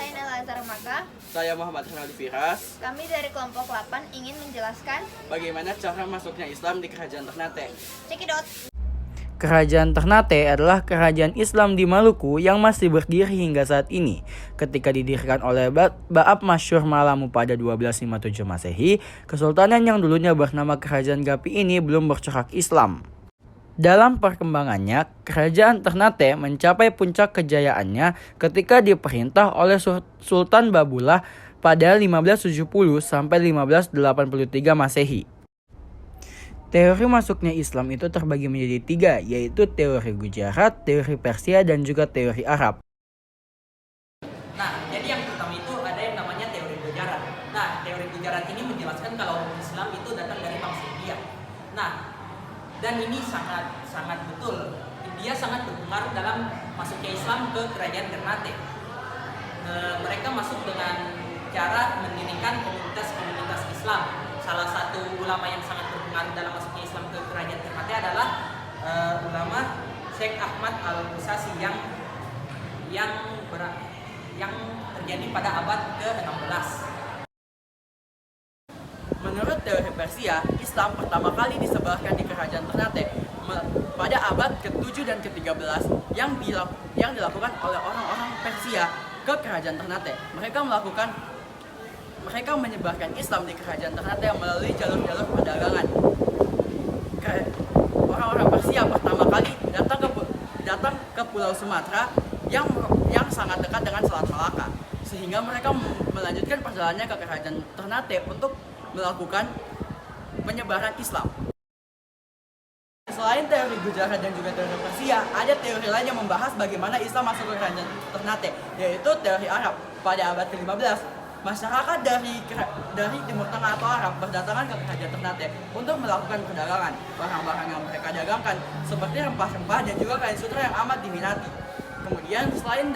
Saya Nazar Maka. Saya Muhammad Hanali Firas. Kami dari kelompok 8 ingin menjelaskan Bagaimana cara masuknya Islam di Kerajaan Ternate. Cekidot. Kerajaan Ternate adalah kerajaan Islam di Maluku yang masih berdiri hingga saat ini. Ketika didirikan oleh Baap Masyur Malamu pada 1257 Masehi, kesultanan yang dulunya bernama Kerajaan Gapi ini belum bercorak Islam. Dalam perkembangannya, kerajaan Ternate mencapai puncak kejayaannya ketika diperintah oleh Sultan Babullah pada 1570 sampai 1583 Masehi. Teori masuknya Islam itu terbagi menjadi 3, yaitu teori Gujarat, teori Persia, dan juga teori Arab. Nah, jadi yang pertama itu ada yang namanya teori Gujarat. Nah, teori Gujarat ini menjelaskan kalau Islam itu datang dari bangsa India. Nah, dan ini sangat betul. India sangat berpengaruh dalam masuknya Islam ke kerajaan Ternate. Mereka masuk dengan cara mendirikan komunitas-komunitas Islam. Salah satu ulama yang sangat berpengaruh dalam masuknya Islam ke kerajaan Ternate adalah ulama Syekh Ahmad Al-Musasi yang terjadi pada abad ke-16. Menurut teori Persia, Islam pertama kali disebarkan di Kerajaan Ternate pada abad ke-7 dan ke-13 yang dilakukan oleh orang-orang Persia ke Kerajaan Ternate. Mereka menyebarkan Islam di Kerajaan Ternate melalui jalur-jalur perdagangan. Orang-orang Persia pertama kali datang ke Pulau Sumatera yang sangat dekat dengan Selat Malaka, sehingga mereka melanjutkan perjalanannya ke Kerajaan Ternate untuk melakukan penyebaran Islam. Selain teori Gujarat dan juga teori Persia, ada teori lain yang membahas bagaimana Islam masuk ke Kerajaan Ternate, yaitu teori Arab. Pada abad ke-15, masyarakat dari Timur Tengah atau Arab berdatangan ke Kerajaan Ternate untuk melakukan perdagangan. Barang-barang yang mereka dagangkan seperti rempah-rempah dan juga kain sutra yang amat diminati. Kemudian selain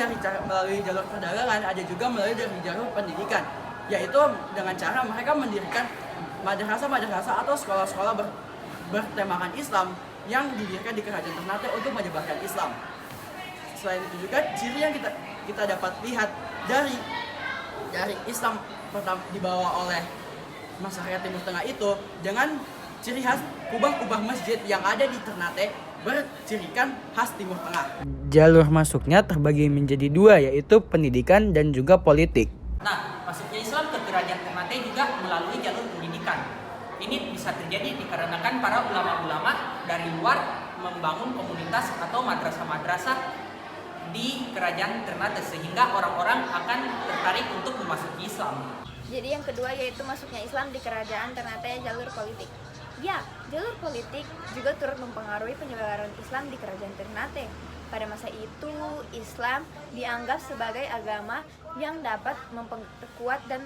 melalui jalur perdagangan, ada juga melalui dari jalur pendidikan, yaitu dengan cara mereka mendirikan madrasah-madrasah atau sekolah-sekolah bertemakan Islam yang didirikan di Kerajaan Ternate untuk menyebarkan Islam. Selain itu juga ciri yang kita dapat lihat dari Islam pertama dibawa oleh masyarakat Timur Tengah itu dengan ciri khas kubah-kubah masjid yang ada di Ternate bercirikan khas Timur Tengah. Jalur masuknya terbagi menjadi 2, yaitu pendidikan dan juga politik. Nah, masuknya Islam ke kerajaan Ternate juga melalui jalur pendidikan. Ini bisa terjadi dikarenakan para ulama-ulama dari luar membangun komunitas atau madrasah-madrasah di kerajaan Ternate, sehingga orang-orang akan tertarik untuk memasuki Islam. Jadi yang kedua yaitu masuknya Islam di kerajaan Ternate jalur politik. Ya, jalur politik juga turut mempengaruhi penyebaran Islam di kerajaan Ternate. Pada masa itu, Islam dianggap sebagai agama yang dapat memperkuat dan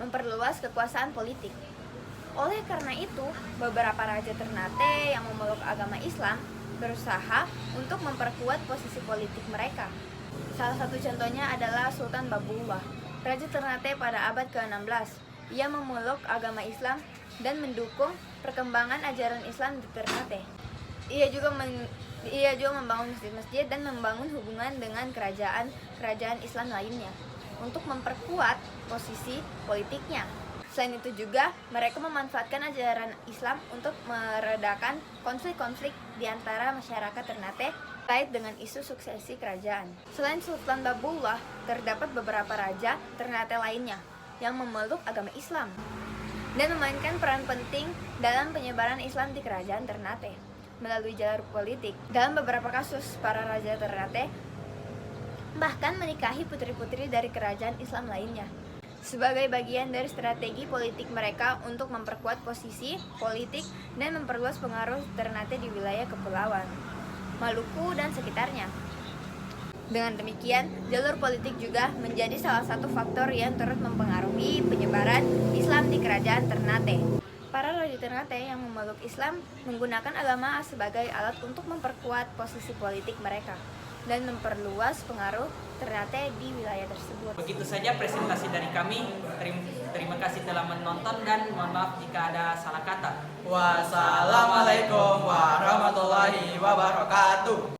memperluas kekuasaan politik. Oleh karena itu, beberapa raja Ternate yang memeluk agama Islam berusaha untuk memperkuat posisi politik mereka. Salah satu contohnya adalah Sultan Babullah, Raja Ternate pada abad ke-16. Ia memeluk agama Islam dan mendukung perkembangan ajaran Islam di Ternate. Ia juga membangun masjid-masjid dan membangun hubungan dengan kerajaan Islam lainnya untuk memperkuat posisi politiknya. Selain itu juga, mereka memanfaatkan ajaran Islam untuk meredakan konflik-konflik di antara masyarakat Ternate terkait dengan isu suksesi kerajaan. Selain Sultan Babullah, terdapat beberapa raja Ternate lainnya yang memeluk agama Islam dan memainkan peran penting dalam penyebaran Islam di kerajaan Ternate melalui jalur politik. Dalam beberapa kasus, para raja Ternate bahkan menikahi putri-putri dari kerajaan Islam lainnya sebagai bagian dari strategi politik mereka untuk memperkuat posisi politik dan memperluas pengaruh Ternate di wilayah kepulauan Maluku dan sekitarnya. Dengan demikian, jalur politik juga menjadi salah satu faktor yang turut mempengaruhi penyebaran Islam di kerajaan Ternate. Para raja Ternate yang memeluk Islam menggunakan agama sebagai alat untuk memperkuat posisi politik mereka dan memperluas pengaruh Ternate di wilayah tersebut. Begitu saja presentasi dari kami. Terima kasih telah menonton dan mohon maaf jika ada salah kata. Wassalamualaikum warahmatullahi wabarakatuh.